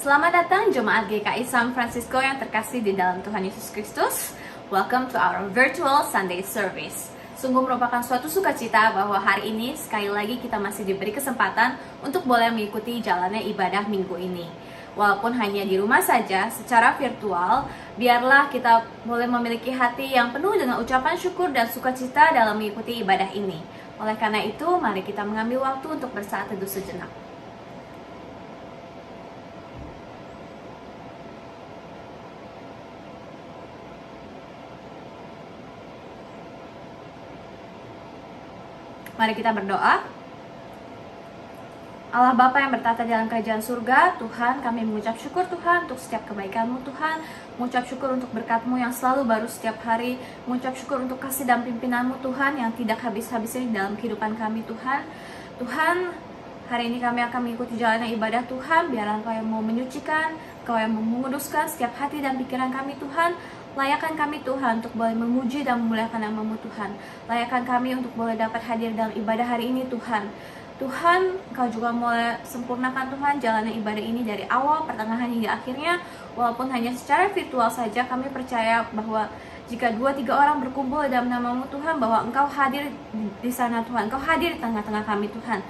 Selamat datang Jemaat GKI San Francisco yang terkasih di dalam Tuhan Yesus Kristus. Welcome to our virtual Sunday service. Sungguh merupakan suatu sukacita bahwa hari ini sekali lagi kita masih diberi kesempatan untuk boleh mengikuti jalannya ibadah minggu ini. Walaupun hanya di rumah saja, secara virtual, biarlah kita boleh memiliki hati yang penuh dengan ucapan syukur dan sukacita dalam mengikuti ibadah ini. Oleh karena itu, mari kita mengambil waktu untuk bersaat teduh sejenak. Mari kita berdoa. Allah Bapa yang bertata dalam kerajaan surga, Tuhan, kami mengucap syukur Tuhan untuk setiap kebaikan-Mu Tuhan, mengucap syukur untuk berkat-Mu yang selalu baru setiap hari, mengucap syukur untuk kasih dan pimpinan-Mu Tuhan yang tidak habis-habisnya di dalam kehidupan kami Tuhan. Tuhan, hari ini kami akan mengikuti jalannya ibadah Tuhan, biarlah Engkau yang mau menyucikan, Engkau yang mau menguduskan setiap hati dan pikiran kami Tuhan. Layakan kami Tuhan untuk boleh memuji dan memuliakan nama-Mu Tuhan. Layakan kami untuk boleh dapat hadir dalam ibadah hari ini Tuhan. Tuhan, Engkau juga boleh sempurnakan Tuhan jalannya ibadah ini dari awal, pertengahan hingga akhirnya. Walaupun hanya secara virtual saja, kami percaya bahwa jika 2-3 orang berkumpul dalam nama-Mu Tuhan, bahwa Engkau hadir di sana Tuhan. Engkau hadir di tengah-tengah kami Tuhan.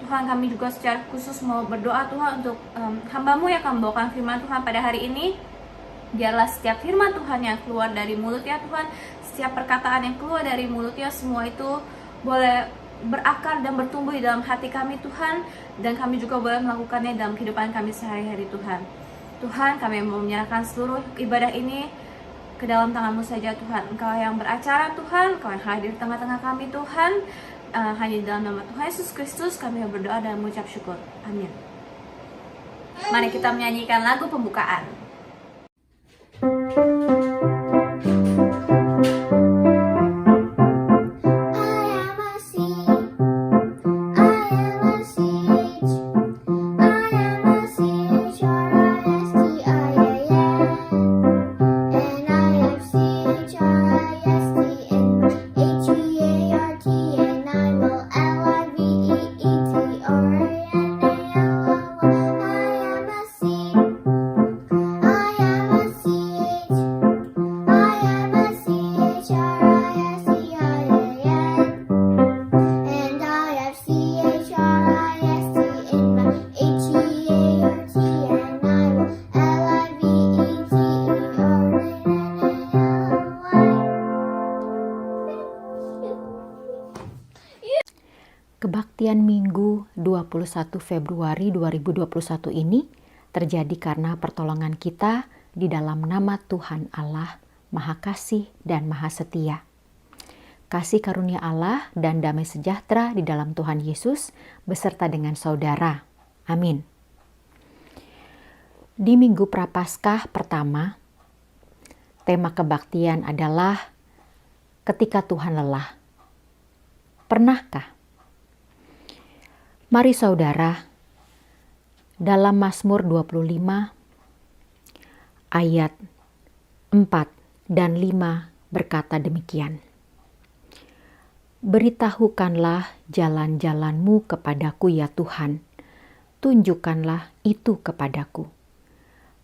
Tuhan, kami juga secara khusus mau berdoa Tuhan untuk hamba-Mu yang akan membawakan firman Tuhan pada hari ini. Biarlah setiap firman Tuhan yang keluar dari mulutnya Tuhan, setiap perkataan yang keluar dari mulutnya, semua itu boleh berakar dan bertumbuh di dalam hati kami Tuhan, dan kami juga boleh melakukannya dalam kehidupan kami sehari-hari Tuhan. Tuhan, kami mau menyerahkan seluruh ibadah ini ke dalam tangan-Mu saja Tuhan. Engkau yang beracara Tuhan, Engkau yang hadir di tengah-tengah kami Tuhan. Hanya di dalam nama Tuhan Yesus Kristus kami berdoa dan mengucap syukur. Amin. Mari kita menyanyikan lagu pembukaan. Kebaktian Minggu 21 Februari 2021 ini terjadi karena pertolongan kita di dalam nama Tuhan Allah, Maha Kasih dan Maha Setia. Kasih karunia Allah dan damai sejahtera di dalam Tuhan Yesus beserta dengan saudara. Amin. Di Minggu Prapaskah pertama, tema kebaktian adalah ketika Tuhan lelah. Pernahkah? Mari saudara, dalam Mazmur 25 ayat 4 dan 5 berkata demikian. Beritahukanlah jalan-jalan-Mu kepadaku ya Tuhan, tunjukkanlah itu kepadaku.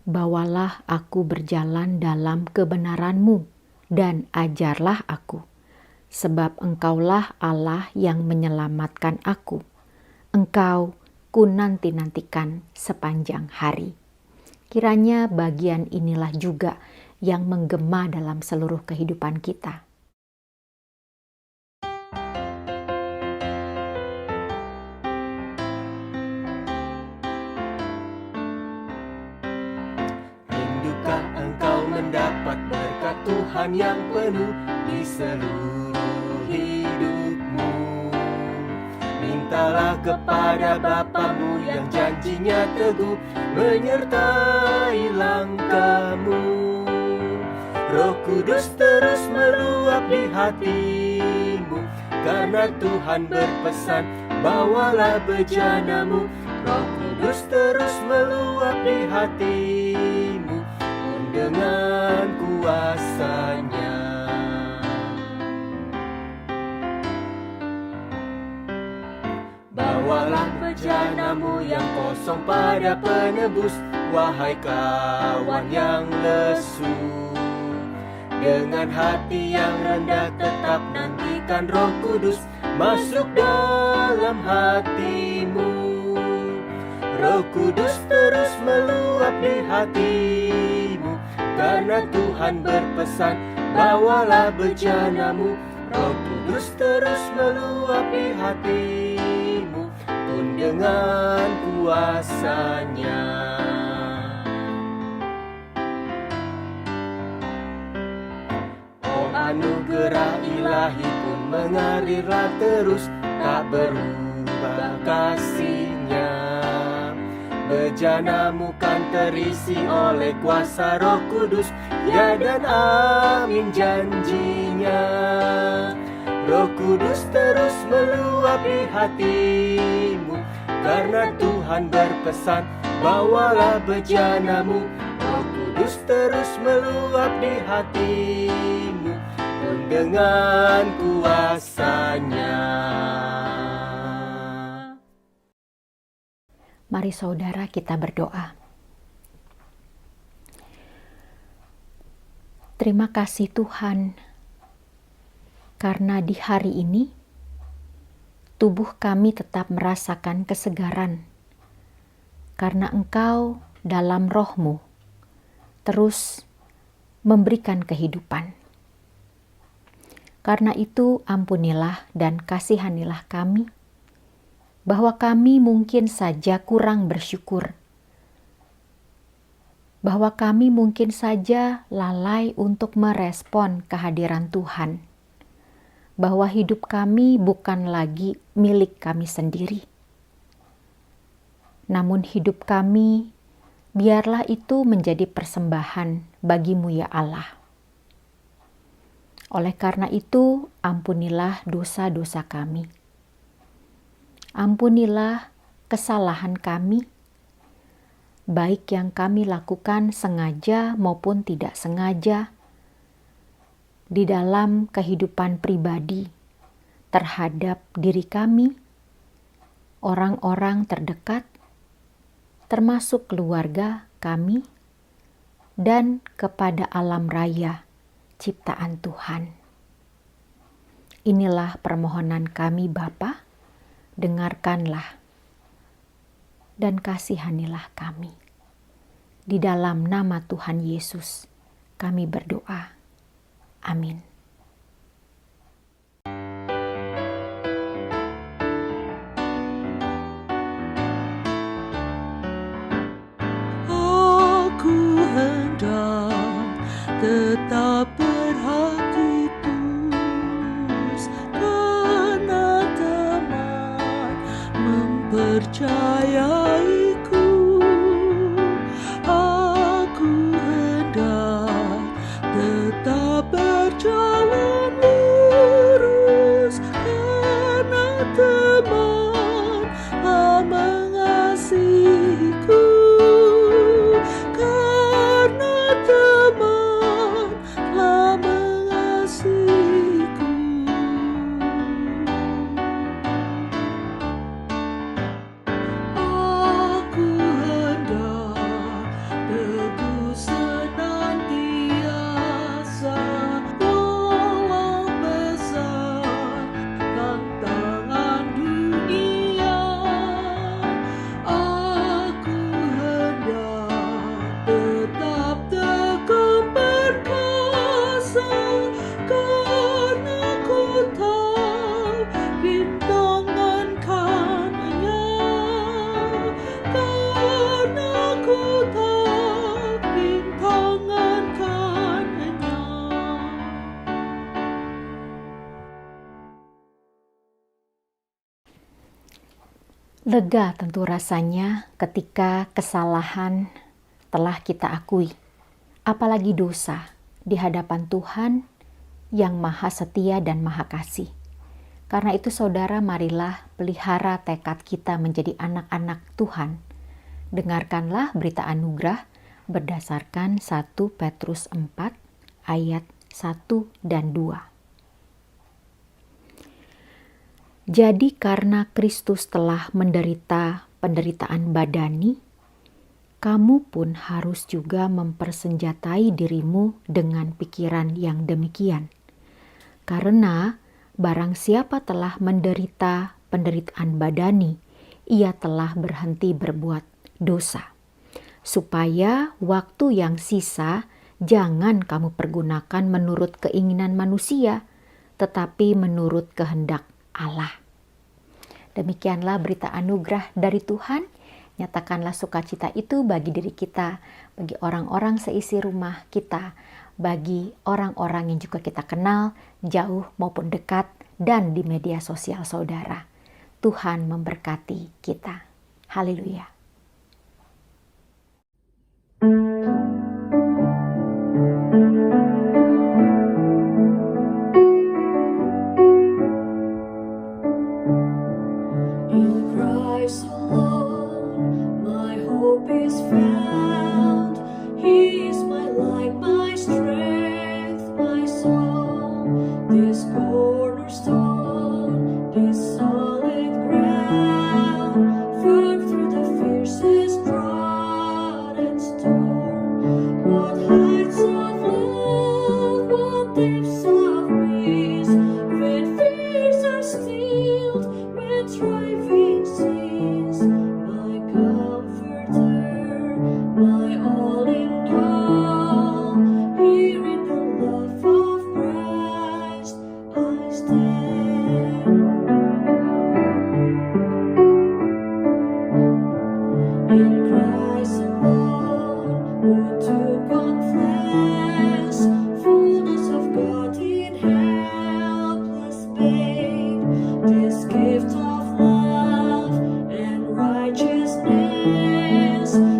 Bawalah aku berjalan dalam kebenaran-Mu dan ajarlah aku, sebab Engkaulah Allah yang menyelamatkan aku. Engkau ku nanti-nantikan sepanjang hari. Kiranya bagian inilah juga yang menggema dalam seluruh kehidupan kita. Rindukan engkau mendapat berkat Tuhan yang penuh di seluruh hidupmu. Mintalah kepada Bapa-Mu yang janjinya teguh, menyertai langkahmu. Roh Kudus terus meluap di hatimu, karena Tuhan berpesan, bawalah bejana-Mu. Roh Kudus terus meluap di hatimu, dengan kuasa-Nya. Bawalah bejana jiwamu yang kosong pada penebus. Wahai kawan yang lesu, dengan hati yang rendah tetap nantikan Roh Kudus masuk dalam hatimu. Roh Kudus terus meluap di hatimu, karena Tuhan berpesan, bawalah bejanamu. Roh Kudus terus meluap di hatimu, pun dengan kuasanya. Oh, anugerah ilahi pun mengalirlah terus, tak berubah kasihnya. Bejanamu kan terisi oleh kuasa Roh Kudus, ya dan amin janjinya. Roh Kudus terus meluap di hatimu, karena Tuhan berpesan, bawalah bejanamu. Roh Kudus terus meluap di hatimu, pun dengan kuasanya. Mari saudara kita berdoa. Terima kasih Tuhan, karena di hari ini tubuh kami tetap merasakan kesegaran, karena Engkau dalam Roh-Mu terus memberikan kehidupan. Karena itu ampunilah dan kasihanilah kami, bahwa kami mungkin saja kurang bersyukur, bahwa kami mungkin saja lalai untuk merespon kehadiran Tuhan, bahwa hidup kami bukan lagi milik kami sendiri. Namun hidup kami, biarlah itu menjadi persembahan bagi-Mu ya Allah. Oleh karena itu, ampunilah dosa-dosa kami. Ampunilah kesalahan kami, baik yang kami lakukan sengaja maupun tidak sengaja, di dalam kehidupan pribadi terhadap diri kami, orang-orang terdekat, termasuk keluarga kami, dan kepada alam raya ciptaan Tuhan. Inilah permohonan kami Bapa, dengarkanlah dan kasihanilah kami. Di dalam nama Tuhan Yesus kami berdoa. Amin. Aku hendak tetap berhati tulus, karena teman mempercayaiku. Aku hendak tetap berjalan lurus, karena teman telah mengasihiku. Karena teman telah mengasihiku. Aku hendak teguh senantiasa, walau besar tantangan dunia. Aku hendak tetap teguh perkasa, karena ku tahu rintangan karenanya. Karena ku tahu rintangan karenanya. Lega tentu rasanya ketika kesalahan telah kita akui, apalagi dosa di hadapan Tuhan yang Maha Setia dan Maha Kasih. Karena itu saudara, marilah pelihara tekad kita menjadi anak-anak Tuhan. Dengarkanlah berita anugerah berdasarkan 1 Petrus 4 ayat 1 dan 2. Jadi karena Kristus telah menderita penderitaan badani, kamu pun harus juga mempersenjatai dirimu dengan pikiran yang demikian. Karena barang siapa telah menderita penderitaan badani, ia telah berhenti berbuat dosa. Supaya waktu yang sisa jangan kamu pergunakan menurut keinginan manusia, tetapi menurut kehendak Allah. Demikianlah berita anugerah dari Tuhan. Nyatakanlah sukacita itu bagi diri kita, bagi orang-orang seisi rumah kita, bagi orang-orang yang juga kita kenal, jauh maupun dekat, dan di media sosial saudara. Tuhan memberkati kita. Haleluya. In Christ alone, my hope is found. He is my light, my strength, my song. This cornerstone, this solid ground, firm through the fiercest drought and storm. What heights of love, what depths of peace, when fears are stilled, when striving cease. My comforter, my all in all, here in the love of Christ I stand. In Christ alone, who took on flesh, fullness of God in helpless babe, this gift of love and righteousness,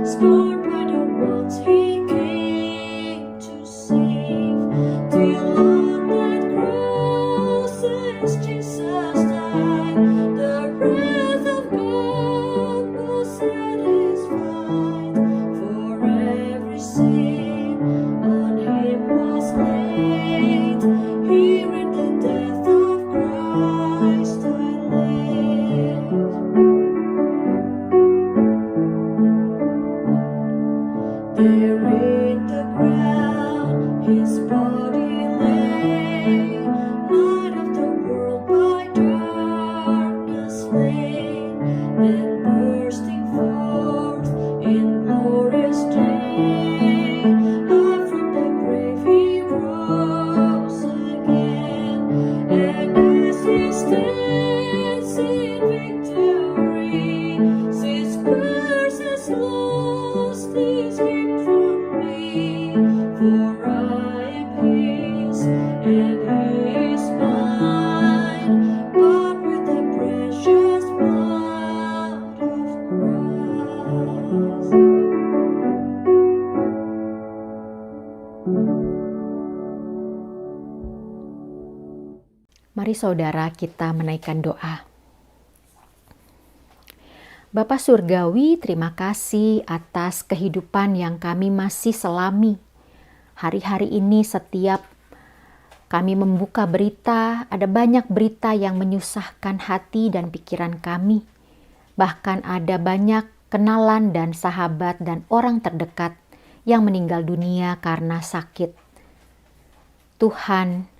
scorned by the ones He came to save. Till on that cross, as Jesus died, the wrath of God was satisfied. For every sin on Him was laid. Here in the death of Christ I live. There in the ground His body lay, light of the world by darkness slain, then bursting forth in glorious day, up from the grave He rose again, and as He stands in victory, since curse has lost His grip from me, for I am His and He is mine, bought with the precious blood of Christ. Mari saudara kita menaikkan doa. Bapa Surgawi, terima kasih atas kehidupan yang kami masih selami. Hari-hari ini setiap kami membuka berita, ada banyak berita yang menyusahkan hati dan pikiran kami. Bahkan ada banyak kenalan dan sahabat dan orang terdekat yang meninggal dunia karena sakit. Tuhan,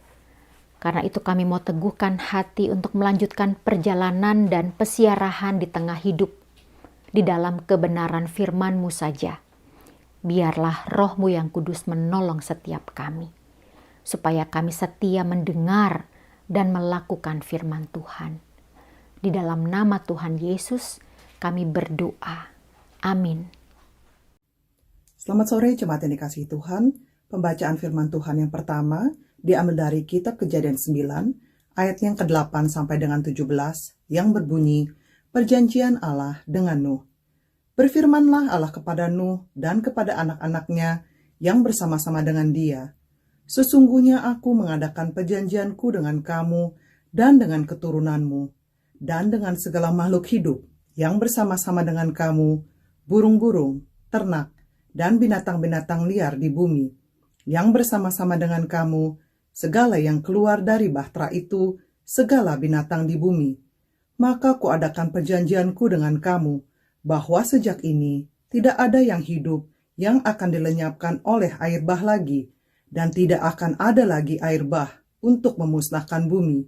karena itu kami mau teguhkan hati untuk melanjutkan perjalanan dan pesiarahan di tengah hidup, di dalam kebenaran firman-Mu saja. Biarlah Roh-Mu yang kudus menolong setiap kami, supaya kami setia mendengar dan melakukan firman Tuhan. Di dalam nama Tuhan Yesus kami berdoa. Amin. Selamat sore jemaat yang dikasihi Tuhan. Pembacaan firman Tuhan yang pertama diambil dari kitab Kejadian 9 ayat yang ke-8 sampai dengan 17 yang berbunyi, Perjanjian Allah dengan Nuh. Berfirmanlah Allah kepada Nuh dan kepada anak-anaknya yang bersama-sama dengan dia. Sesungguhnya aku mengadakan perjanjianku dengan kamu dan dengan keturunanmu, dan dengan segala makhluk hidup yang bersama-sama dengan kamu, burung-burung, ternak, dan binatang-binatang liar di bumi, yang bersama-sama dengan kamu, segala yang keluar dari bahtera itu, segala binatang di bumi. Maka kuadakan perjanjianku dengan kamu, bahwa sejak ini tidak ada yang hidup yang akan dilenyapkan oleh air bah lagi, dan tidak akan ada lagi air bah untuk memusnahkan bumi.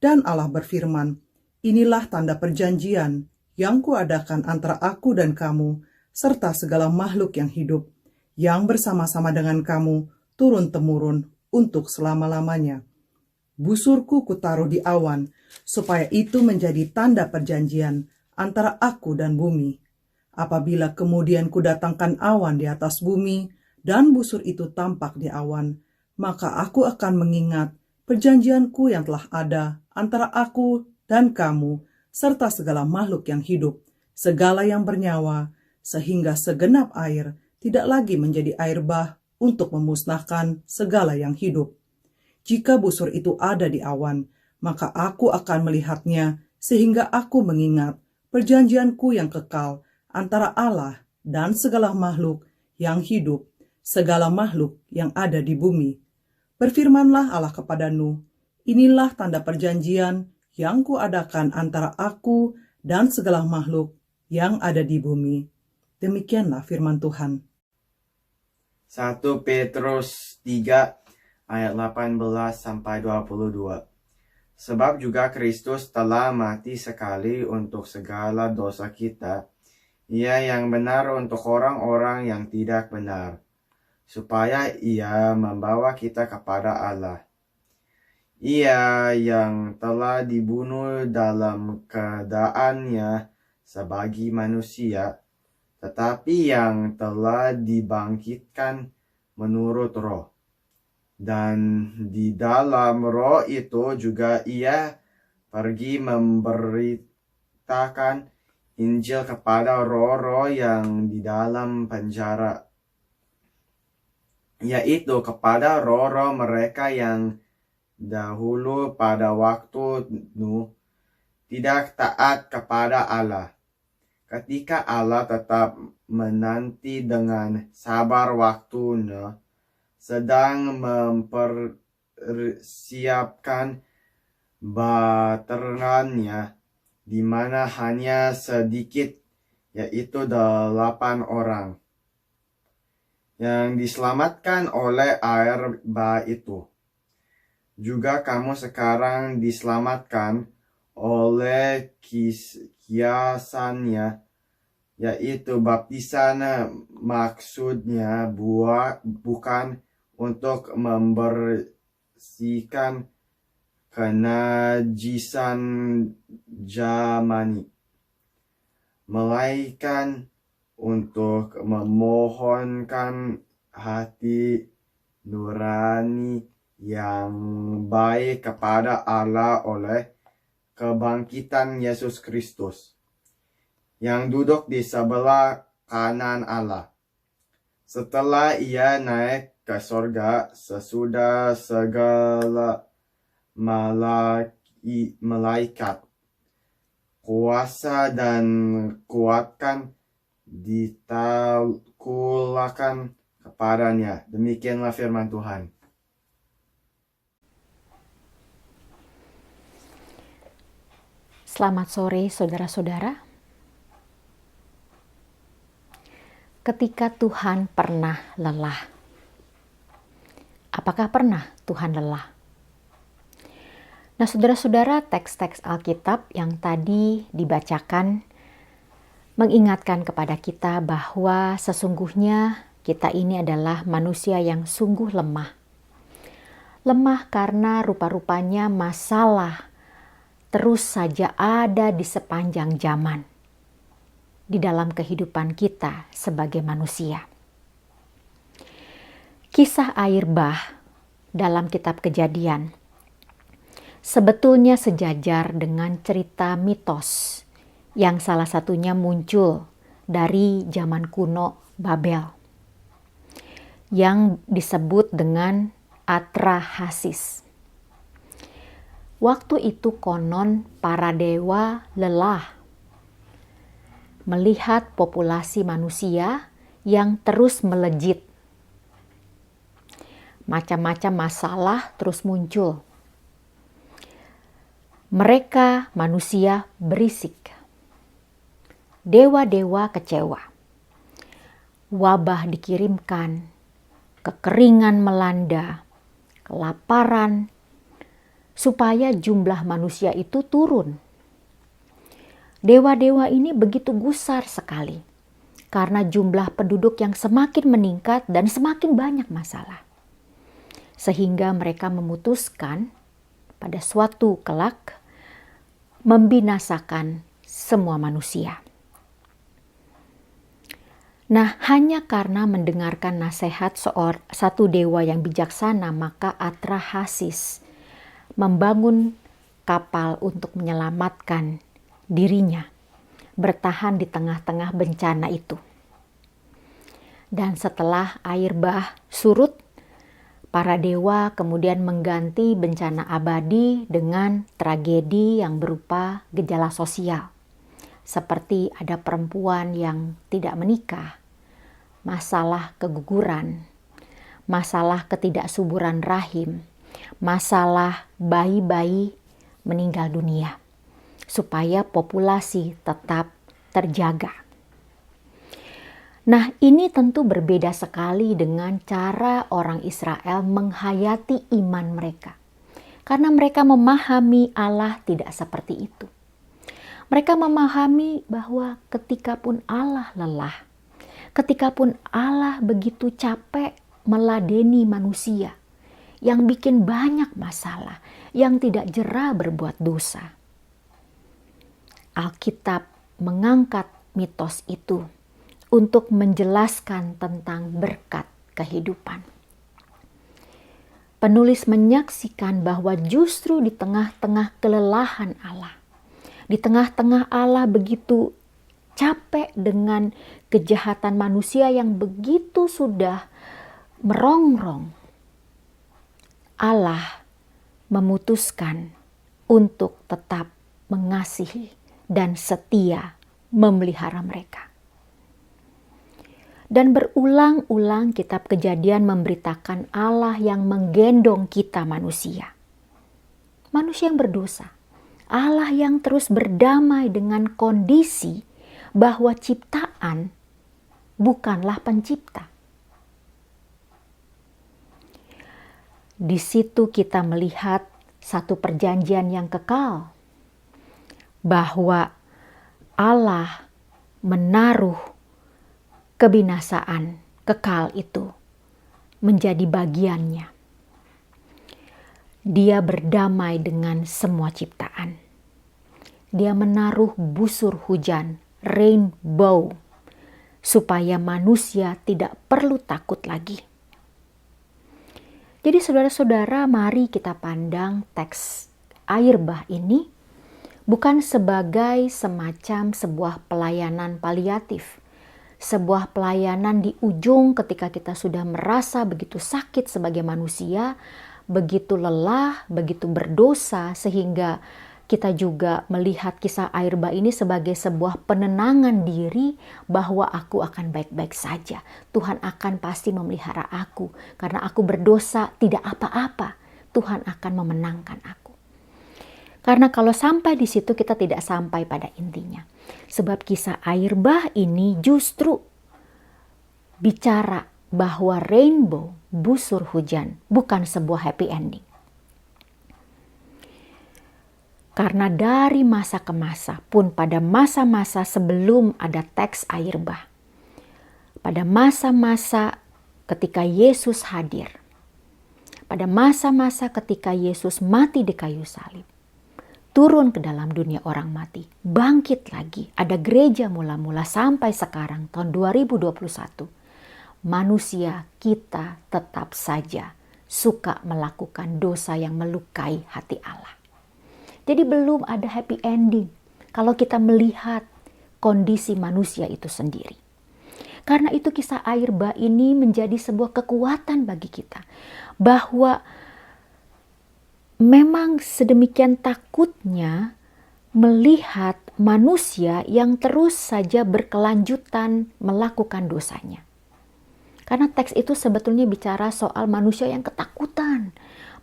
Dan Allah berfirman, inilah tanda perjanjian yang kuadakan antara aku dan kamu, serta segala makhluk yang hidup, yang bersama-sama dengan kamu turun-temurun untuk selama-lamanya. Busurku kutaruh di awan, supaya itu menjadi tanda perjanjian antara aku dan bumi. Apabila kemudian kudatangkan awan di atas bumi, dan busur itu tampak di awan, maka aku akan mengingat perjanjianku yang telah ada antara aku dan kamu, serta segala makhluk yang hidup, segala yang bernyawa, sehingga segenap air tidak lagi menjadi air bah untuk memusnahkan segala yang hidup. Jika busur itu ada di awan, maka aku akan melihatnya, sehingga aku mengingat perjanjianku yang kekal antara Allah dan segala makhluk yang hidup, segala makhluk yang ada di bumi. Berfirmanlah Allah kepada Nuh, inilah tanda perjanjian yang kuadakan antara aku dan segala makhluk yang ada di bumi. Demikianlah firman Tuhan. 1 Petrus 3 ayat 18-22. Sebab juga Kristus telah mati sekali untuk segala dosa kita, Ia yang benar untuk orang-orang yang tidak benar, supaya Ia membawa kita kepada Allah. Ia yang telah dibunuh dalam keadaannya sebagai manusia, tetapi yang telah dibangkitkan menurut roh. Dan di dalam roh itu juga Ia pergi memberitakan Injil kepada roh-roh yang di dalam penjara, yaitu kepada roh-roh mereka yang dahulu pada waktu Nuh tidak taat kepada Allah, ketika Allah tetap menanti dengan sabar waktu Nuh sedang mempersiapkan baterannya, di mana hanya sedikit, yaitu 8 orang, yang diselamatkan oleh air bah itu. Juga kamu sekarang diselamatkan oleh kiasannya, yaitu baptisan, maksudnya bukan untuk membersihkan kenajisan jasmani, melainkan untuk memohonkan hati nurani yang baik kepada Allah oleh kebangkitan Yesus Kristus, yang duduk di sebelah kanan Allah, setelah Ia naik ke sorga sesudah segala malaikat, kuasa dan kuatkan ditaklukkan kepadanya. Demikianlah firman Tuhan. Selamat sore saudara-saudara. Ketika Tuhan pernah lelah. Apakah pernah Tuhan lelah? Nah, saudara-saudara, teks-teks Alkitab yang tadi dibacakan mengingatkan kepada kita bahwa sesungguhnya kita ini adalah manusia yang sungguh lemah. Lemah karena rupa-rupanya masalah terus saja ada di sepanjang zaman di dalam kehidupan kita sebagai manusia. Kisah air bah dalam kitab Kejadian sebetulnya sejajar dengan cerita mitos yang salah satunya muncul dari zaman kuno Babel yang disebut dengan Atrahasis. Waktu itu konon para dewa lelah melihat populasi manusia yang terus melejit. Macam-macam masalah terus muncul. Mereka manusia berisik. dewa-dewa kecewa. Wabah dikirimkan, kekeringan melanda, kelaparan, supaya jumlah manusia itu turun. Dewa-dewa ini begitu gusar sekali karena jumlah penduduk yang semakin meningkat dan semakin banyak masalah. Sehingga mereka memutuskan pada suatu kelak membinasakan semua manusia. Nah, hanya karena mendengarkan nasihat satu dewa yang bijaksana, maka Atrahasis membangun kapal untuk menyelamatkan dirinya, bertahan di tengah-tengah bencana itu. Dan setelah air bah surut, para dewa kemudian mengganti bencana abadi dengan tragedi yang berupa gejala sosial. Seperti ada perempuan yang tidak menikah, masalah keguguran, masalah ketidaksuburan rahim, masalah bayi-bayi meninggal dunia, supaya populasi tetap terjaga. Nah, ini tentu berbeda sekali dengan cara orang Israel menghayati iman mereka. Karena mereka memahami Allah tidak seperti itu. Mereka memahami bahwa ketika pun Allah lelah, ketika pun Allah begitu capek meladeni manusia yang bikin banyak masalah, yang tidak jera berbuat dosa, Alkitab mengangkat mitos itu untuk menjelaskan tentang berkat kehidupan. Penulis menyaksikan bahwa justru di tengah-tengah kelelahan Allah, di tengah-tengah Allah begitu capek dengan kejahatan manusia yang begitu sudah merongrong, Allah memutuskan untuk tetap mengasihi dan setia memelihara mereka. Dan berulang-ulang kitab Kejadian memberitakan Allah yang menggendong kita manusia. Manusia yang berdosa. Allah yang terus berdamai dengan kondisi bahwa ciptaan bukanlah pencipta. Di situ kita melihat satu perjanjian yang kekal, bahwa Allah menaruh kebinasaan kekal itu menjadi bagiannya. Dia berdamai dengan semua ciptaan. Dia menaruh busur hujan, rainbow, supaya manusia tidak perlu takut lagi. Jadi saudara-saudara, mari kita pandang teks air bah ini bukan sebagai semacam sebuah pelayanan paliatif, sebuah pelayanan di ujung ketika kita sudah merasa begitu sakit sebagai manusia, begitu lelah, begitu berdosa, sehingga kita juga melihat kisah air bah ini sebagai sebuah penenangan diri bahwa aku akan baik-baik saja. Tuhan akan pasti memelihara aku karena aku berdosa tidak apa-apa. Tuhan akan memenangkan aku. Karena kalau sampai di situ kita tidak sampai pada intinya. Sebab kisah air bah ini justru bicara bahwa rainbow, busur hujan, bukan sebuah happy ending. Karena dari masa ke masa pun pada masa-masa sebelum ada teks air bah, pada masa-masa ketika Yesus hadir, pada masa-masa ketika Yesus mati di kayu salib, turun ke dalam dunia orang mati, bangkit lagi, ada gereja mula-mula sampai sekarang tahun 2021, manusia kita tetap saja suka melakukan dosa yang melukai hati Allah. Jadi belum ada happy ending kalau kita melihat kondisi manusia itu sendiri. Karena itu kisah air bah ini menjadi sebuah kekuatan bagi kita. Bahwa memang sedemikian takutnya melihat manusia yang terus saja berkelanjutan melakukan dosanya. Karena teks itu sebetulnya bicara soal manusia yang ketakutan.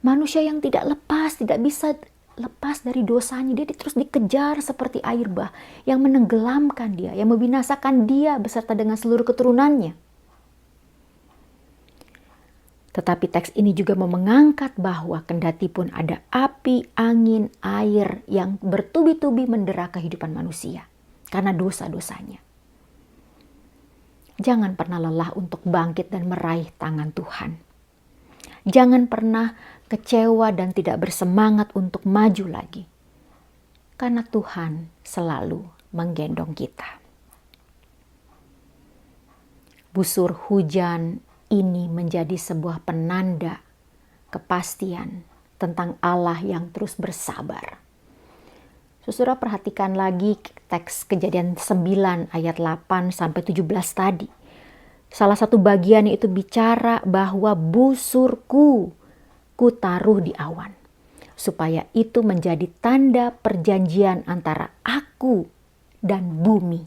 Manusia yang tidak lepas, tidak bisa lepas dari dosanya. Dia terus dikejar seperti air bah yang menenggelamkan dia, yang membinasakan dia beserta dengan seluruh keturunannya. Tetapi teks ini juga mau mengangkat bahwa kendati pun ada api, angin, air yang bertubi-tubi mendera kehidupan manusia karena dosa-dosanya. Jangan pernah lelah untuk bangkit dan meraih tangan Tuhan. Jangan pernah kecewa dan tidak bersemangat untuk maju lagi. Karena Tuhan selalu menggendong kita. Busur hujan ini menjadi sebuah penanda kepastian tentang Allah yang terus bersabar. Saudara perhatikan lagi teks Kejadian 9 ayat 8 sampai 17 tadi. Salah satu bagian itu bicara bahwa busurku ku taruh di awan, supaya itu menjadi tanda perjanjian antara aku dan bumi.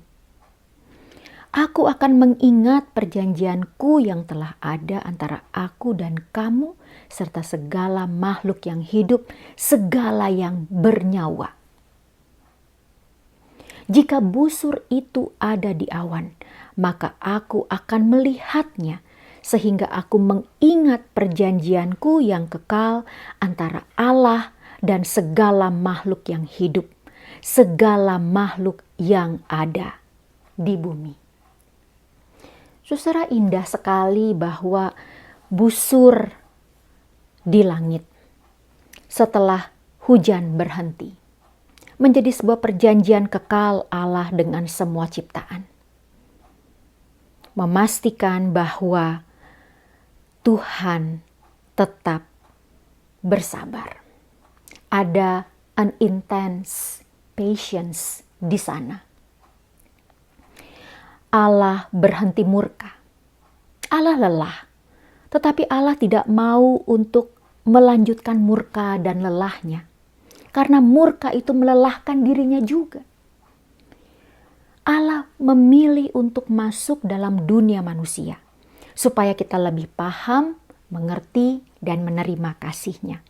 Aku akan mengingat perjanjianku yang telah ada antara aku dan kamu, serta segala makhluk yang hidup, segala yang bernyawa. Jika busur itu ada di awan, maka aku akan melihatnya, sehingga aku mengingat perjanjianku yang kekal antara Allah dan segala makhluk yang hidup, segala makhluk yang ada di bumi. Saudara, indah sekali bahwa busur di langit setelah hujan berhenti menjadi sebuah perjanjian kekal Allah dengan semua ciptaan. Memastikan bahwa Tuhan tetap bersabar. Ada an intense patience di sana. Allah berhenti murka. Allah lelah. Tetapi Allah tidak mau untuk melanjutkan murka dan lelahnya. Karena murka itu melelahkan dirinya juga. Allah memilih untuk masuk dalam dunia manusia, supaya kita lebih paham, mengerti, dan menerima kasih-Nya.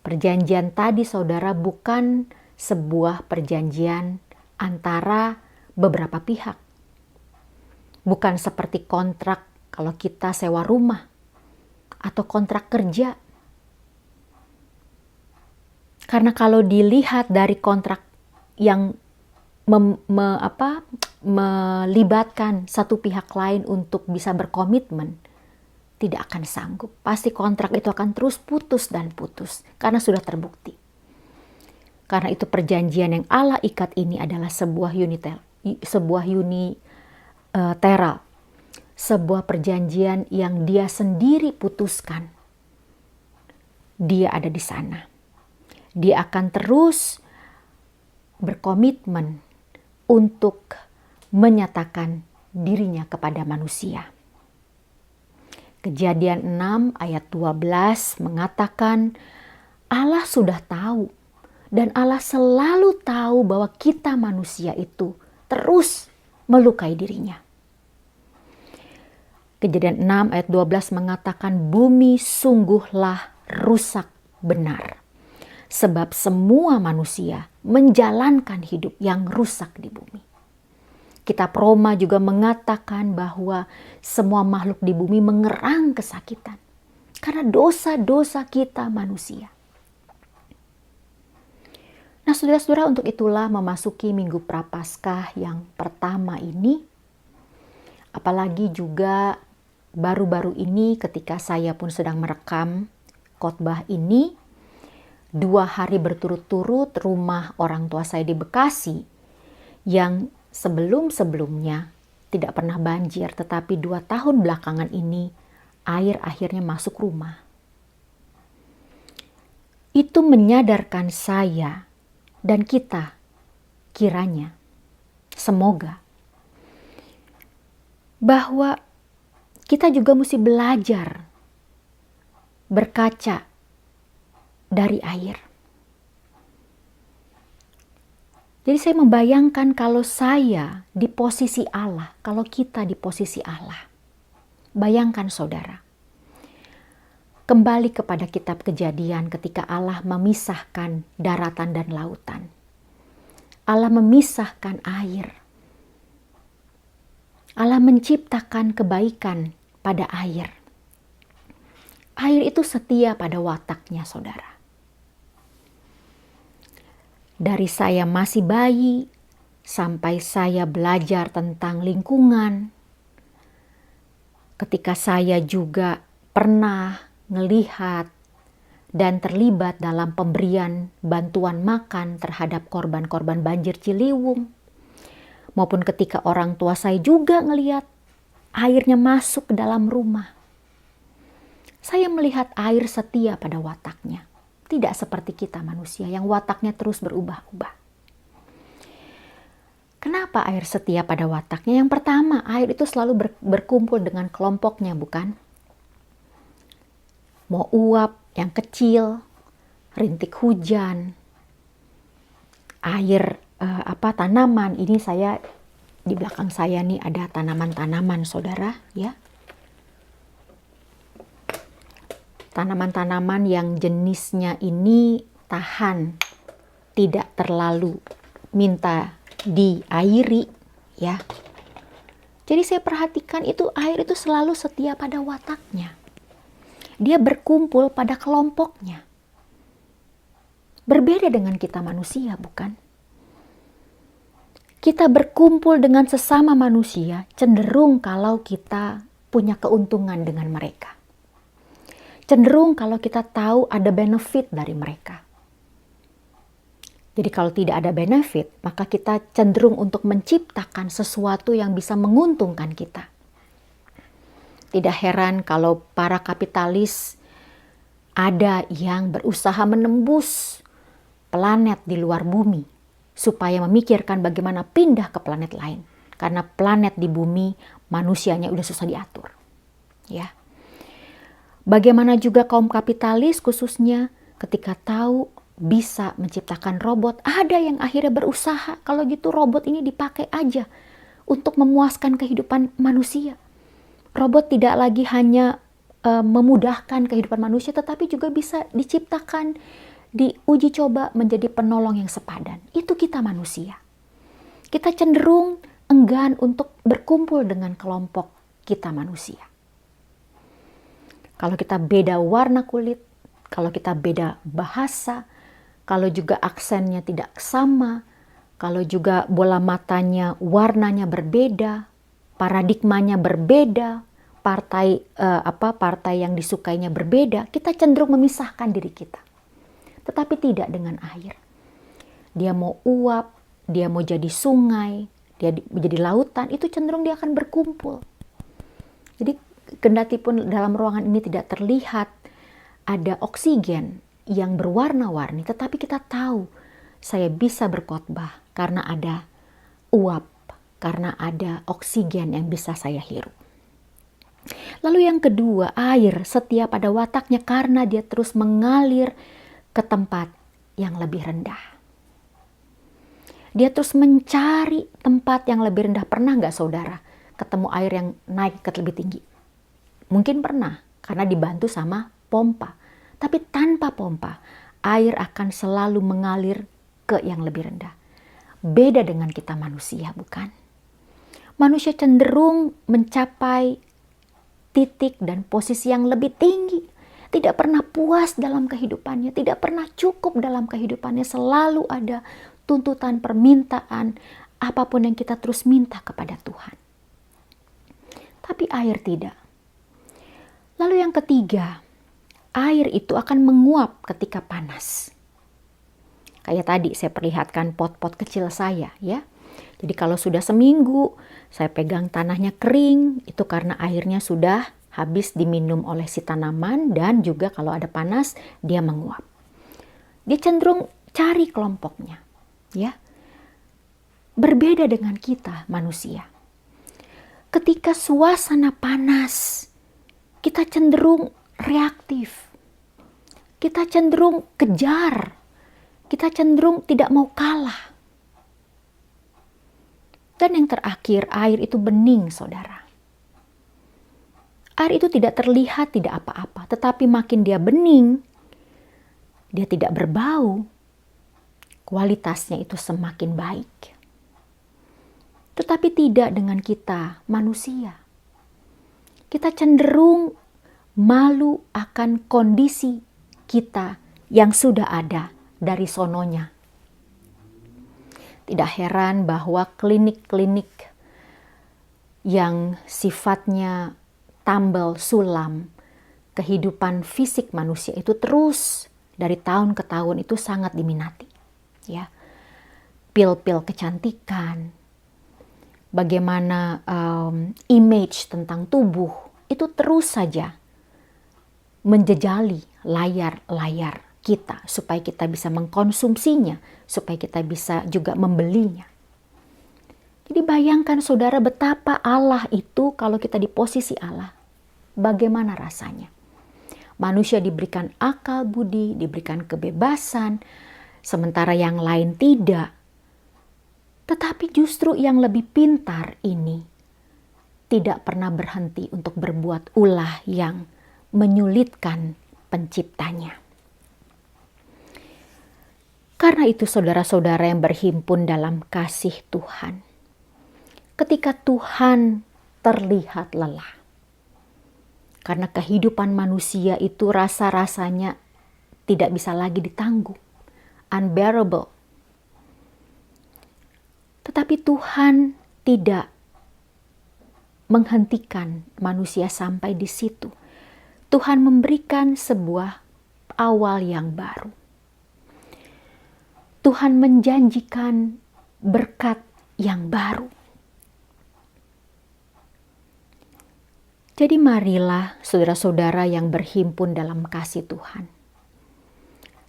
Perjanjian tadi, saudara, bukan sebuah perjanjian antara beberapa pihak. Bukan seperti kontrak kalau kita sewa rumah atau kontrak kerja. Karena kalau dilihat dari kontrak yang melibatkan satu pihak lain untuk bisa berkomitmen, tidak akan sanggup. Pasti kontrak itu akan terus putus dan putus karena sudah terbukti. Karena itu perjanjian yang Allah ikat ini adalah sebuah unilateral, sebuah perjanjian yang Dia sendiri putuskan. Dia ada di sana. Dia akan terus berkomitmen untuk menyatakan dirinya kepada manusia. Kejadian 6 ayat 12 mengatakan Allah sudah tahu dan Allah selalu tahu bahwa kita manusia itu terus melukai dirinya. Kejadian 6 ayat 12 mengatakan bumi sungguhlah rusak benar. Sebab semua manusia menjalankan hidup yang rusak di bumi. Kitab Roma juga mengatakan bahwa semua makhluk di bumi mengerang kesakitan. Karena dosa-dosa kita manusia. Nah, saudara-saudara, untuk itulah memasuki Minggu Prapaskah yang pertama ini. Apalagi juga baru-baru ini ketika saya pun sedang merekam khotbah ini. 2 hari berturut-turut rumah orang tua saya di Bekasi yang sebelum-sebelumnya tidak pernah banjir, tetapi 2 tahun belakangan ini air akhirnya masuk rumah. Itu menyadarkan saya dan kita, kiranya, semoga, bahwa kita juga mesti belajar berkaca dari air. Jadi saya membayangkan kalau saya di posisi Allah, kalau kita di posisi Allah. Bayangkan saudara, Kembali kepada kitab Kejadian ketika Allah memisahkan daratan dan lautan. Allah memisahkan air. Allah menciptakan kebaikan pada air. Air itu setia pada wataknya, saudara. Dari saya masih bayi sampai saya belajar tentang lingkungan. Ketika saya juga pernah melihat dan terlibat dalam pemberian bantuan makan terhadap korban-korban banjir Ciliwung. Maupun ketika orang tua saya juga ngelihat airnya masuk ke dalam rumah. Saya melihat air setia pada wataknya. Tidak seperti kita manusia yang wataknya terus berubah-ubah. Kenapa air setia pada wataknya? Yang pertama, air itu selalu berkumpul dengan kelompoknya, bukan? Mau uap yang kecil, rintik hujan, air tanaman. Ini saya di belakang saya nih ada tanaman-tanaman, saudara, ya. Tanaman-tanaman yang jenisnya ini tahan, tidak terlalu minta diairi, ya. Jadi saya perhatikan itu air itu selalu setia pada wataknya. Dia berkumpul pada kelompoknya. Berbeda dengan kita manusia, bukan? Kita berkumpul dengan sesama manusia, cenderung kalau kita punya keuntungan dengan mereka. Cenderung kalau kita tahu ada benefit dari mereka. Jadi kalau tidak ada benefit, maka kita cenderung untuk menciptakan sesuatu yang bisa menguntungkan kita. Tidak heran kalau para kapitalis ada yang berusaha menembus planet di luar bumi supaya memikirkan bagaimana pindah ke planet lain. Karena planet di bumi manusianya udah susah diatur. Ya. Bagaimana juga kaum kapitalis khususnya ketika tahu bisa menciptakan robot, ada yang akhirnya berusaha kalau gitu robot ini dipakai aja untuk memuaskan kehidupan manusia. Robot tidak lagi hanya memudahkan kehidupan manusia, tetapi juga bisa diciptakan, diuji coba menjadi penolong yang sepadan. Itu kita manusia. Kita cenderung enggan untuk berkumpul dengan kelompok kita manusia. Kalau kita beda warna kulit, kalau kita beda bahasa, kalau juga aksennya tidak sama, kalau juga bola matanya warnanya berbeda, paradigmanya berbeda, partai yang disukainya berbeda, kita cenderung memisahkan diri kita. Tetapi tidak dengan air. Dia mau uap, dia mau jadi sungai, dia menjadi lautan, itu cenderung dia akan berkumpul. Jadi kendati pun dalam ruangan ini tidak terlihat ada oksigen yang berwarna-warni, tetapi kita tahu saya bisa berkhotbah karena ada uap, karena ada oksigen yang bisa saya hirup. Lalu yang kedua, air setia pada wataknya karena dia terus mengalir ke tempat yang lebih rendah. Dia terus mencari tempat yang lebih rendah. Pernah nggak saudara ketemu air yang naik ke lebih tinggi? Mungkin pernah, karena dibantu sama pompa. Tapi tanpa pompa, air akan selalu mengalir ke yang lebih rendah. Beda dengan kita manusia, bukan? Manusia cenderung mencapai titik dan posisi yang lebih tinggi. Tidak pernah puas dalam kehidupannya, tidak pernah cukup dalam kehidupannya. Selalu ada tuntutan, permintaan, apapun yang kita terus minta kepada Tuhan. Tapi air tidak. Lalu yang ketiga, air itu akan menguap ketika panas. Kayak tadi saya perlihatkan pot-pot kecil saya, ya. Jadi kalau sudah seminggu saya pegang tanahnya kering, itu karena airnya sudah habis diminum oleh si tanaman, dan juga kalau ada panas dia menguap. Dia cenderung cari kelompoknya, ya. Berbeda dengan kita manusia. Ketika suasana panas, kita cenderung reaktif. Kita cenderung kejar. Kita cenderung tidak mau kalah. Dan yang terakhir, air itu bening, saudara. Air itu tidak terlihat, tidak apa-apa. Tetapi makin dia bening, dia tidak berbau, kualitasnya itu semakin baik. Tetapi tidak dengan kita, manusia. Kita cenderung malu akan kondisi kita yang sudah ada dari sononya. Tidak heran bahwa klinik-klinik yang sifatnya tambal sulam kehidupan fisik manusia itu terus dari tahun ke tahun itu sangat diminati. Ya, pil-pil kecantikan, bagaimana image tentang tubuh itu terus saja menjejali layar-layar kita supaya kita bisa mengkonsumsinya, supaya kita bisa juga membelinya. Jadi bayangkan saudara betapa Allah itu kalau kita di posisi Allah, bagaimana rasanya. Manusia diberikan akal budi, diberikan kebebasan, sementara yang lain tidak. Tetapi justru yang lebih pintar ini tidak pernah berhenti untuk berbuat ulah yang menyulitkan penciptanya. Karena itu saudara-saudara yang berhimpun dalam kasih Tuhan, ketika Tuhan terlihat lelah, karena kehidupan manusia itu rasa-rasanya tidak bisa lagi ditanggung, unbearable. Tetapi Tuhan tidak menghentikan manusia sampai di situ. Tuhan memberikan sebuah awal yang baru. Tuhan menjanjikan berkat yang baru. Jadi marilah saudara-saudara yang berhimpun dalam kasih Tuhan.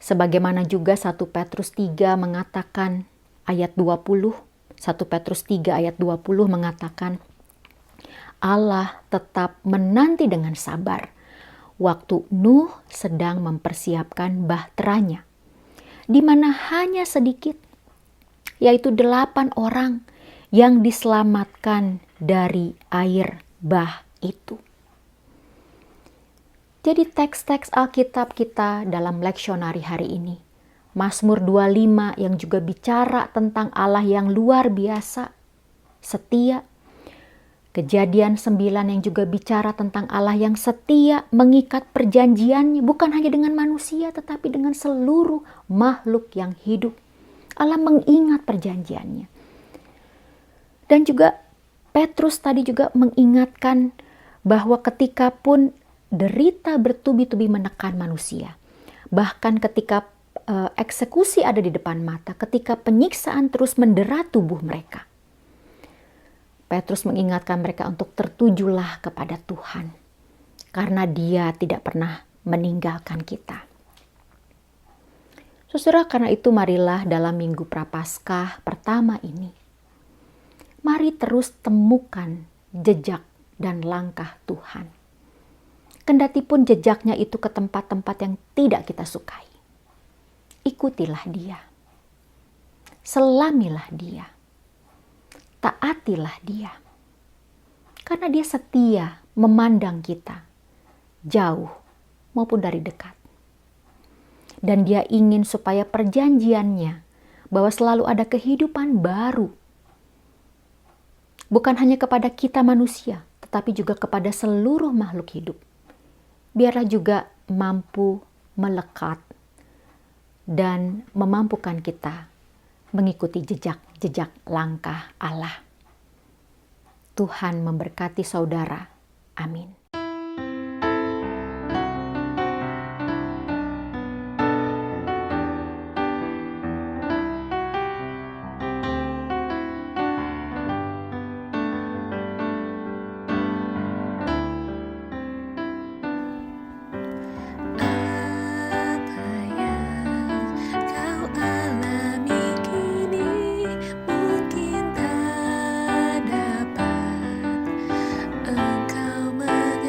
Sebagaimana juga 1 Petrus 3 mengatakan ayat 20, 1 Petrus 3 ayat 20 mengatakan, Allah tetap menanti dengan sabar waktu Nuh sedang mempersiapkan bahteranya, di mana hanya sedikit, yaitu 8 orang yang diselamatkan dari air bah itu. Jadi teks-teks Alkitab kita dalam leksionari hari ini, Mazmur 25 yang juga bicara tentang Allah yang luar biasa, setia. Kejadian 9 yang juga bicara tentang Allah yang setia mengikat perjanjiannya bukan hanya dengan manusia tetapi dengan seluruh makhluk yang hidup. Allah mengingat perjanjiannya. Dan juga Petrus tadi juga mengingatkan bahwa ketika pun derita bertubi-tubi menekan manusia, bahkan ketika eksekusi ada di depan mata, ketika penyiksaan terus mendera tubuh mereka, Petrus mengingatkan mereka untuk tertujulah kepada Tuhan, karena Dia tidak pernah meninggalkan kita. Saudara, karena itu marilah dalam Minggu Prapaskah pertama ini, mari terus temukan jejak dan langkah Tuhan. Kendatipun jejaknya itu ke tempat-tempat yang tidak kita sukai, ikutilah Dia, selamilah Dia, taatilah Dia, karena Dia setia memandang kita jauh maupun dari dekat. Dan Dia ingin supaya perjanjiannya bahwa selalu ada kehidupan baru, bukan hanya kepada kita manusia, tetapi juga kepada seluruh makhluk hidup. Biarlah juga mampu melekat dan memampukan kita mengikuti jejak-jejak langkah Allah. Tuhan memberkati saudara. Amin. Apa yang kau alami kini mungkin tak dapat engkau mengerti.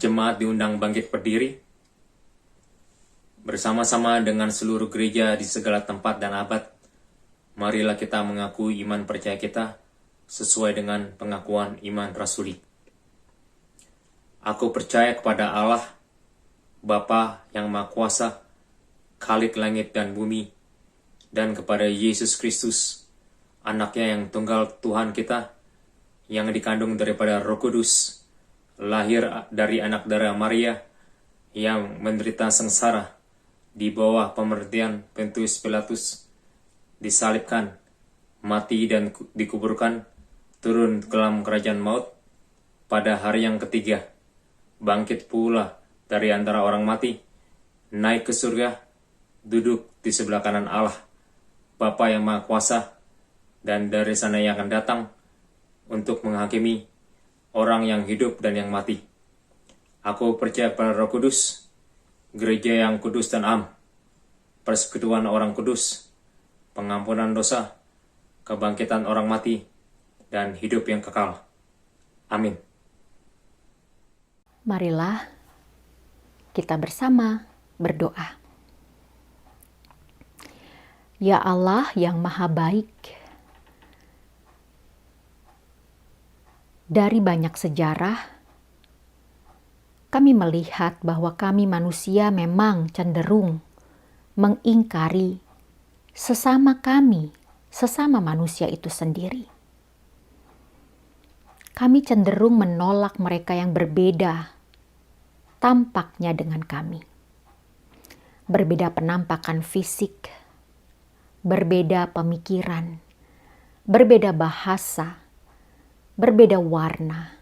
jemaat diundang bangkit berdiri, bersama-sama dengan seluruh gereja di segala tempat dan abad. Marilah kita mengakui iman percaya kita sesuai dengan pengakuan iman rasuli. Aku percaya kepada Allah, Bapa yang Maha Kuasa, Khalik langit dan bumi, dan kepada Yesus Kristus, anaknya yang tunggal Tuhan kita, yang dikandung daripada Roh Kudus, lahir dari anak darah Maria, yang menderita sengsara di bawah pemerintahan Pontius Pilatus, disalibkan, mati dan dikuburkan, turun ke dalam kerajaan maut, pada hari yang ketiga, bangkit pula dari antara orang mati, naik ke surga, duduk di sebelah kanan Allah, Bapa yang Maha Kuasa, dan dari sana yang akan datang untuk menghakimi orang yang hidup dan yang mati. Aku percaya pada Roh Kudus, gereja yang kudus dan am, persekutuan orang kudus, pengampunan dosa, kebangkitan orang mati, dan hidup yang kekal. Amin. Marilah kita bersama berdoa. Ya Allah yang maha baik, dari banyak sejarah, kami melihat bahwa kami manusia memang cenderung mengingkari sesama kami, sesama manusia itu sendiri. Kami cenderung menolak mereka yang berbeda tampaknya dengan kami. Berbeda penampakan fisik, berbeda pemikiran, berbeda bahasa, berbeda warna,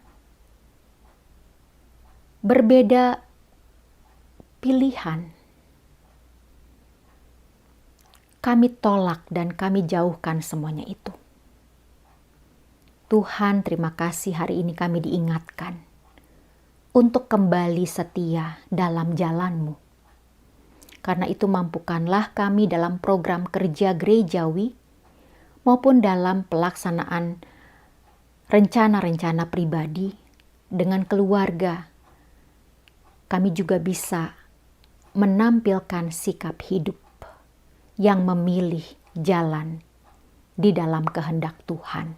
berbeda pilihan. Kami tolak dan kami jauhkan semuanya itu. Tuhan, terima kasih hari ini kami diingatkan untuk kembali setia dalam jalan-Mu. Karena itu mampukanlah kami dalam program kerja gerejawi maupun dalam pelaksanaan rencana-rencana pribadi dengan keluarga. Kami juga bisa menampilkan sikap hidup yang memilih jalan di dalam kehendak Tuhan.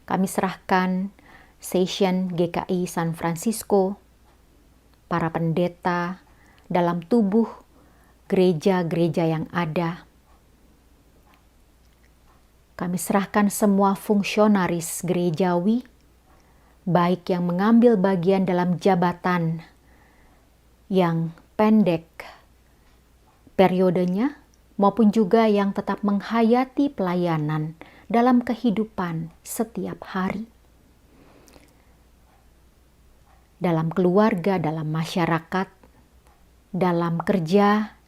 Kami serahkan session GKI San Francisco, para pendeta dalam tubuh gereja-gereja yang ada. Kami serahkan semua fungsionaris gerejawi, baik yang mengambil bagian dalam jabatan yang pendek periodenya, maupun juga yang tetap menghayati pelayanan dalam kehidupan setiap hari. Dalam keluarga, dalam masyarakat, dalam kerja,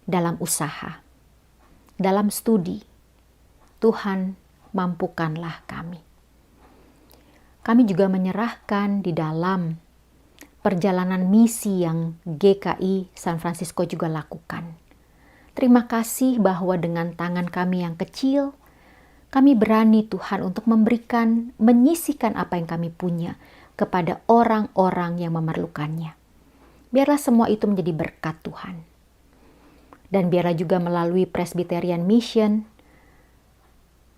dalam usaha, dalam studi. Tuhan, mampukanlah kami. Kami juga menyerahkan di dalam perjalanan misi yang GKI San Francisco juga lakukan. Terima kasih bahwa dengan tangan kami yang kecil, kami berani Tuhan untuk memberikan, menyisihkan apa yang kami punya kepada orang-orang yang memerlukannya. Biarlah semua itu menjadi berkat Tuhan. Dan biarlah juga melalui Presbyterian Mission,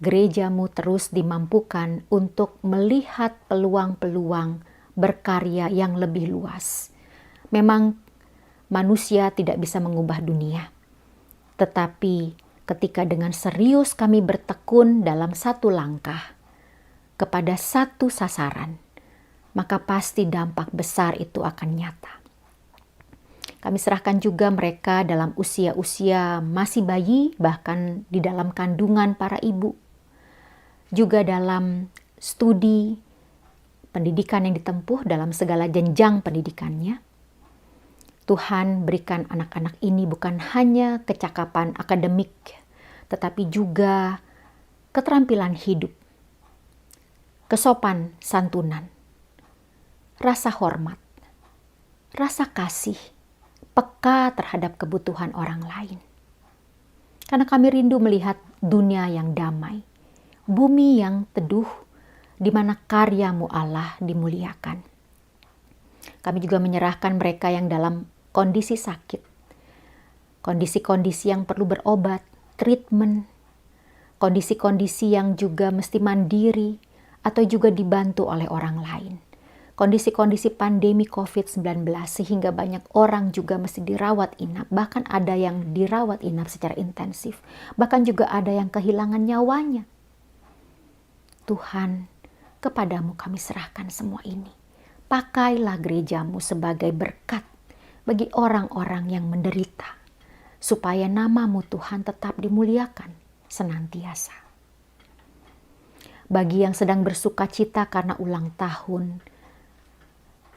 gereja-Mu terus dimampukan untuk melihat peluang-peluang berkarya yang lebih luas. Memang manusia tidak bisa mengubah dunia. Tetapi ketika dengan serius kami bertekun dalam satu langkah kepada satu sasaran, maka pasti dampak besar itu akan nyata. Kami serahkan juga mereka dalam usia-usia masih bayi, bahkan di dalam kandungan para ibu, juga dalam studi pendidikan yang ditempuh dalam segala jenjang pendidikannya. Tuhan, berikan anak-anak ini bukan hanya kecakapan akademik, tetapi juga keterampilan hidup, kesopan santunan, rasa hormat, rasa kasih, peka terhadap kebutuhan orang lain. Karena kami rindu melihat dunia yang damai, bumi yang teduh, di mana karya-Mu Allah dimuliakan. Kami juga menyerahkan mereka yang dalam kondisi sakit, kondisi-kondisi yang perlu berobat, treatment, kondisi-kondisi yang juga mesti mandiri atau juga dibantu oleh orang lain. Kondisi-kondisi pandemi COVID-19 sehingga banyak orang juga mesti dirawat inap, bahkan ada yang dirawat inap secara intensif, bahkan juga ada yang kehilangan nyawanya. Tuhan, kepadamu kami serahkan semua ini. Pakailah gerejamu sebagai berkat bagi orang-orang yang menderita, supaya namamu Tuhan tetap dimuliakan senantiasa. Bagi yang sedang bersuka cita karena ulang tahun,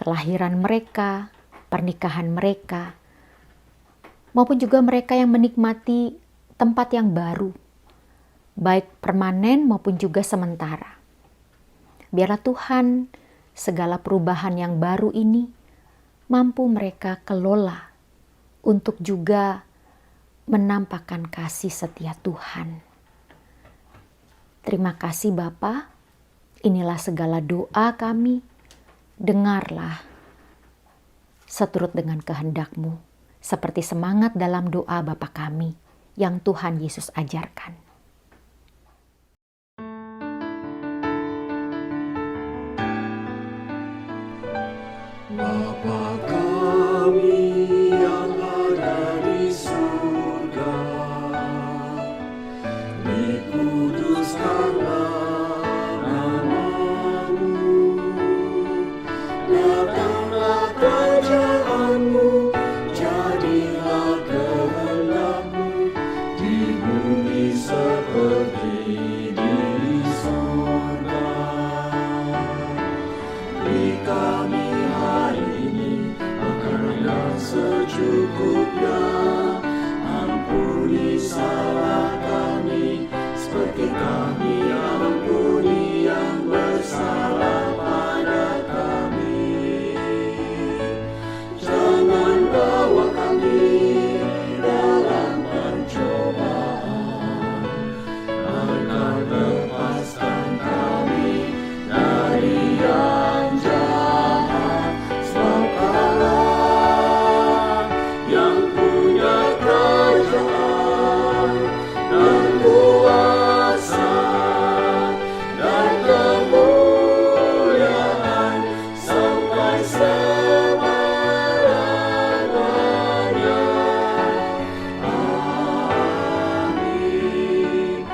kelahiran mereka, pernikahan mereka, maupun juga mereka yang menikmati tempat yang baru, baik permanen maupun juga sementara. Biarlah Tuhan segala perubahan yang baru ini mampu mereka kelola untuk juga menampakkan kasih setia Tuhan. Terima kasih Bapa, inilah segala doa kami. Dengarlah seturut dengan kehendak-Mu, seperti semangat dalam doa Bapa kami yang Tuhan Yesus ajarkan. Bapa kami yang ada di surga, dikuduskanlah nama-Mu, datanglah kerajaan-Mu, jadilah kehendak-Mu di bumi seperti di surga. Beri kami hari ini makanan yang secukupnya, ampuni salah kami seperti kami ampuni yang bersalah pada kami. Jangan bawa kami dalam pencobaan, melainkan lepaskan kami dari yang jahat. Sebab Allah yang punya kerajaan dan kuasa dan kemuliaan sampai selama-lamanya. Amin.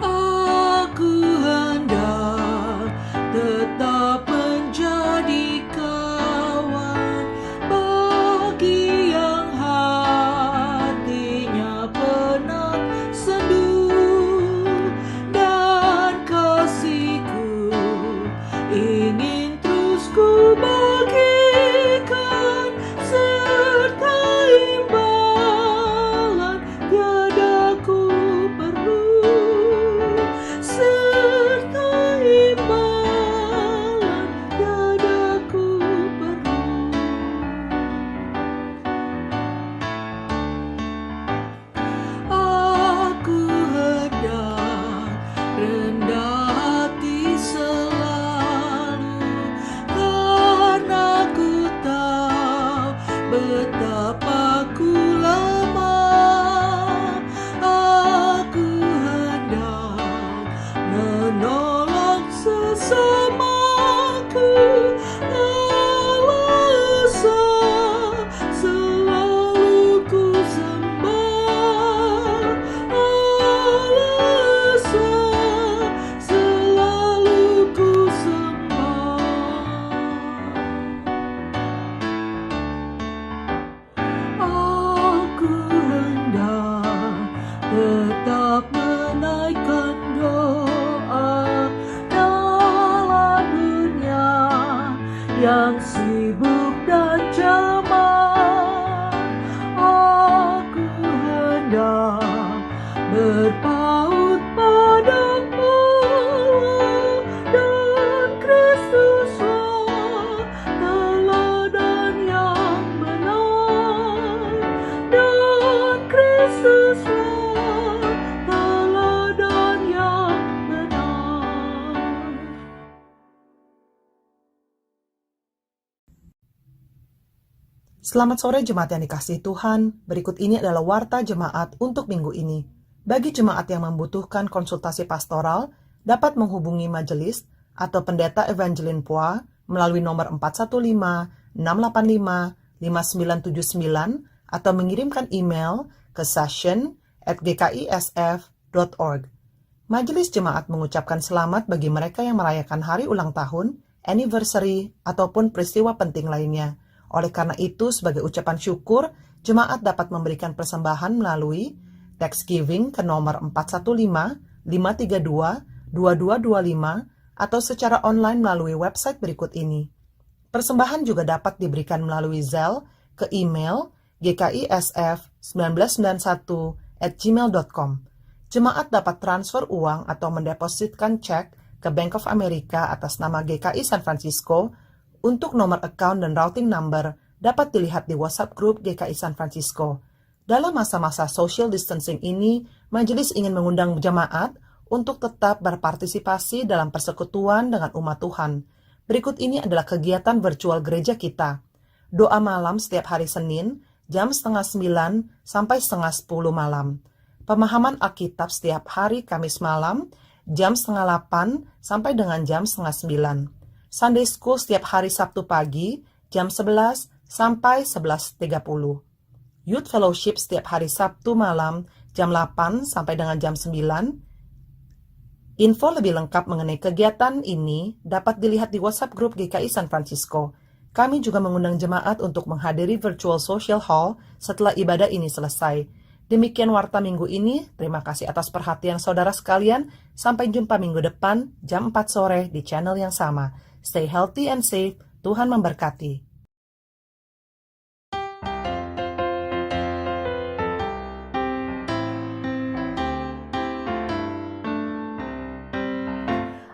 Aku hendak tetap menjadi kawan bagi yang hatinya penat sendu, dan kasihku ingin terus ku bagikan, serta imbalan tiada ku perlu, serta imbalan tiada ku perlu. Aku hendak rendah hati selalu, karena ku tahu betapa ku lemah. Aku hendak menolong sesamaku, Allah Esa selalu ku sembah, Allah Esa selalu ku sembah. Selamat sore jemaat yang dikasihi Tuhan. Berikut ini adalah warta jemaat untuk minggu ini. Bagi jemaat yang membutuhkan konsultasi pastoral, dapat menghubungi majelis atau pendeta Evangeline Poa melalui nomor 415-685-5979 atau mengirimkan email ke session@gkisf.org. Majelis jemaat mengucapkan selamat bagi mereka yang merayakan hari ulang tahun, anniversary, ataupun peristiwa penting lainnya. Oleh karena itu, sebagai ucapan syukur, jemaat dapat memberikan persembahan melalui Thanksgiving ke nomor 415-532-2225 atau secara online melalui website berikut ini. Persembahan juga dapat diberikan melalui Zelle ke email gkisf1991@gmail.com. Jemaat dapat transfer uang atau mendepositkan cek ke Bank of America atas nama GKI San Francisco untuk nomor account dan routing number dapat dilihat di WhatsApp grup GKI San Francisco. Dalam masa-masa social distancing ini, majelis ingin mengundang jemaat untuk tetap berpartisipasi dalam persekutuan dengan umat Tuhan. Berikut ini adalah kegiatan virtual gereja kita. Doa malam setiap hari Senin, jam 8:30 sampai 9:30 malam. Pemahaman Alkitab setiap hari Kamis malam, jam 7:30 sampai dengan jam 8:30. Sunday School setiap hari Sabtu pagi, jam 11 sampai 11:30. Youth Fellowship setiap hari Sabtu malam, jam 8 sampai dengan jam 9. Info lebih lengkap mengenai kegiatan ini dapat dilihat di WhatsApp grup GKI San Francisco. Kami juga mengundang jemaat untuk menghadiri virtual social hall setelah ibadah ini selesai. Demikian warta minggu ini. Terima kasih atas perhatian saudara sekalian. Sampai jumpa minggu depan, jam 4 sore di channel yang sama. Stay healthy and safe. Tuhan memberkati.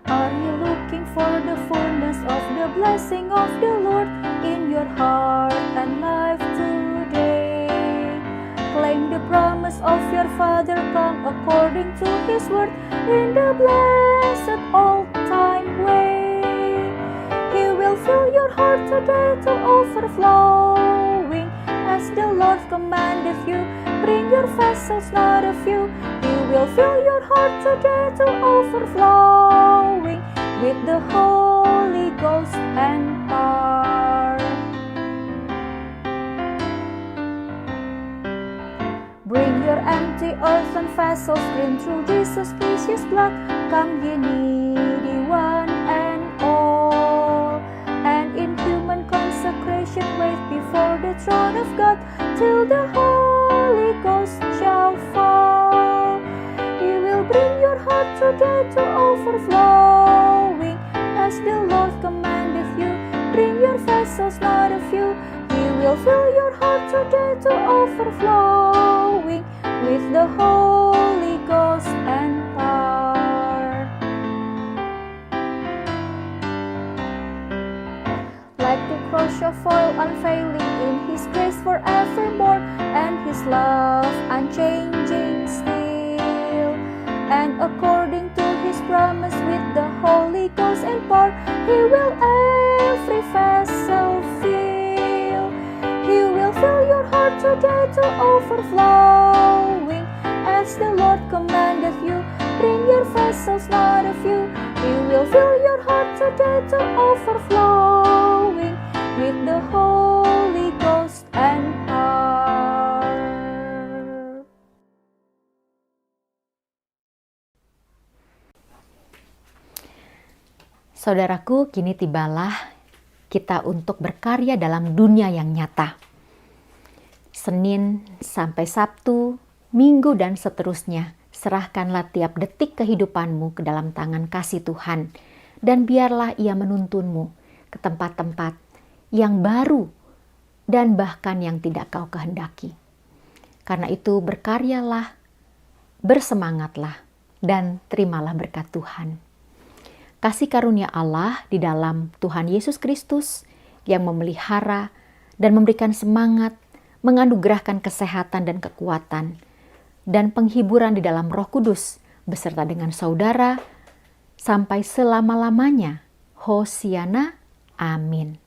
Are you looking for the fullness of the blessing of the Lord in your heart and life today? Claim the promise of your Father, come according to His word in the blessed all-time way. He will fill your heart today to overflowing as the Lord commandeth you. Bring your vessels, not a few. He will fill your heart today to overflowing with the Holy Ghost and power. Bring your empty earthen vessels, clean through Jesus' precious blood. Come ye needy one and all, and in human consecration wait before the throne of God till the Holy Ghost shall fall. He will bring your heart today to overflowing as the Lord commandeth you. Bring your vessels, not a few. He will fill your heart today to overflowing with the Holy Ghost and power. Like the crush of oil unfailing in His grace forevermore, and His love unchanging still. And according to His promise with the Holy Ghost and power, He will every vessel fill. He will fill your heart today to overflowing as the Lord commandeth you. Bring your vessels, not a few. He will fill your heart today to overflowing with the Holy Ghost and power. Saudaraku, kini tibalah kita untuk berkarya dalam dunia yang nyata. Senin sampai Sabtu, Minggu dan seterusnya, serahkanlah tiap detik kehidupanmu ke dalam tangan kasih Tuhan, dan biarlah Ia menuntunmu ke tempat-tempat yang baru dan bahkan yang tidak kau kehendaki. Karena itu berkaryalah, bersemangatlah, dan terimalah berkat Tuhan. Kasih karunia Allah di dalam Tuhan Yesus Kristus yang memelihara dan memberikan semangat, menganugerahkan kesehatan dan kekuatan, dan penghiburan di dalam Roh Kudus beserta dengan saudara sampai selama-lamanya. Hosiana. Amin.